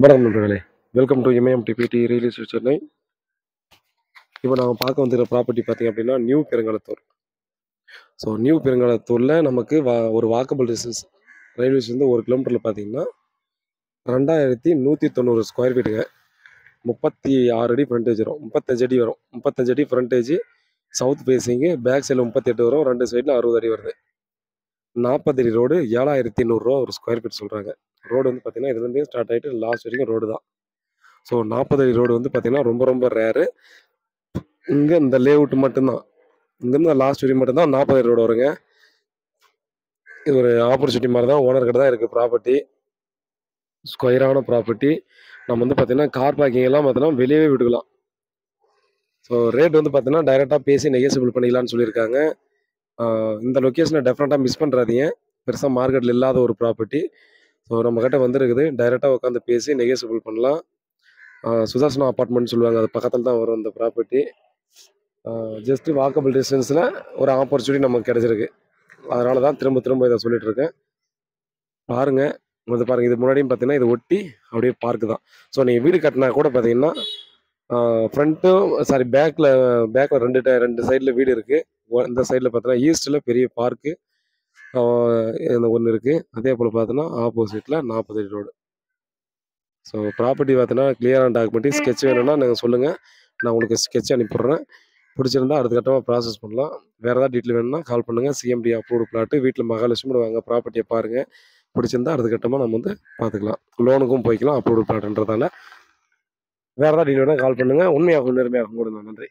வணக்கம் நண்பர்களே. Welcome to Imayam DBT real estate Chennai. இப்போ நாங்கள் பார்க்க வந்துருக்க ப்ராப்பர்ட்டி பார்த்தீங்க அப்படின்னா நியூ பெருங்களத்தூர். ஸோ நியூ பெருங்களத்தூரில் நமக்கு ஒரு வாக்கபிள் டிஸ்டன்ஸ் ரயில்வே ஸ்டேஷன் 1 கிலோமீட்டரில் பார்த்தீங்கன்னா 2190 ஸ்கொயர் ஃபீட்டுங்க. 36 அடி ஃப்ரண்டேஜ் வரும், 35 அடி வரும். 35 அடி ஃப்ரண்டேஜ், சவுத் ஃபேஸிங்கு, பேக் சைடில் 38 வரும், 2 சைடில் 60 அடி வருது. 40 அடி ரோடு, 7800 ரூபா ஒரு ஸ்கொயர் ஃபீட் சொல்கிறாங்க. ரோடு வந்து பார்த்தீங்கன்னா இதுலேருந்தே ஸ்டார்ட் ஆகிட்டு லாஸ்ட் வரைக்கும் ரோடு தான். ஸோ 40 அடி ரோடு வந்து பார்த்தீங்கன்னா ரொம்ப ரொம்ப ரேரு. இங்கே இந்த லேஅவுட் மட்டும்தான், இங்கேருந்து லாஸ்ட் வரைக்கும் மட்டும்தான் 40 அடி ரோடு வருங்க. இது ஒரு ஆப்பர்ச்சுனிட்டி மாதிரி தான், ஓனர் கிட்ட தான் இருக்குது ப்ராப்பர்ட்டி. ஸ்கொயரான ப்ராப்பர்ட்டி. நம்ம வந்து பார்த்தீங்கன்னா கார் பார்க்கிங் எல்லாம் பார்த்தீங்கன்னா வெளியவே விட்டுக்கலாம். ஸோ ரேட் வந்து பார்த்தீங்கன்னா டைரெக்டாக பேசி நெகோசியபிள் பண்ணிக்கலாம்னு சொல்லியிருக்காங்க. இந்த லொக்கேஷனை டெஃபினட்டாக மிஸ் பண்ணுறாதீங்க. பெருசாக மார்க்கெட்டில் இல்லாத ஒரு ப்ராப்பர்ட்டி. ஸோ நம்மக்கிட்ட வந்துருக்குது, டைரெக்டாக உட்காந்து பேசி நெகோசியபிள் பண்ணலாம். சுதர்சனா அப்பார்ட்மெண்ட் சொல்லுவாங்க, அது பக்கத்தில் தான் வரும் இந்த ப்ராப்பர்ட்டி. ஜஸ்ட்டு வாக்கபிள் டிஸ்டன்ஸில் ஒரு ஆப்பர்ச்சுனிட்டி நமக்கு கிடச்சிருக்கு. அதனால தான் திரும்ப திரும்ப இதை சொல்லிகிட்ருக்கேன். பாருங்கள், வந்து பாருங்கள். இது முன்னாடியும் பார்த்தீங்கன்னா இது ஒட்டி அப்படியே பார்க்கு தான். ஸோ நீங்கள் வீடு கட்டினா கூட பார்த்தீங்கன்னா பேக்கில் ரெண்டு சைடில் வீடு இருக்குது. இந்த சைடில் பார்த்தீங்கன்னா ஈஸ்ட்டில் பெரிய பார்க்கு ஒன்று இருக்குது. அதே போல் பார்த்தீங்கன்னா ஆப்போசிட்டில் 40 அடி ரோடு. ஸோ ப்ராப்பர்ட்டி பார்த்தீங்கன்னா கிளியரான டாக்குமெண்ட்டு ஸ்கெட்ச் வேணும்னா நீங்கள் சொல்லுங்கள், நான் உங்களுக்கு ஸ்கெட்ச் அனுப்பிடுறேன். பிடிச்சிருந்தா அடுத்த கட்டமாக ப்ராசஸ் பண்ணலாம். வேறு ஏதாவது டீட்டெயில் வேணும்னா கால் பண்ணுங்கள். சிஎம்டி அப்ரூவ்டு பிளாட்டு, வீட்டில் மகாலட்சுமி வாங்க, ப்ராப்பர்ட்டியை பாருங்கள். பிடிச்சிருந்தா அடுத்த கட்டமாக நம்ம வந்து பார்த்துக்கலாம். லோனுக்கும் போய்க்கலாம் அப்ரூவ்டு பிளாட்ன்றதால. வேறு ஏதாவது டீட்டெயில் வேணால் கால் பண்ணுங்கள். உண்மையாகவும் நேர்மையாகவும் கொடுங்க. நன்றி.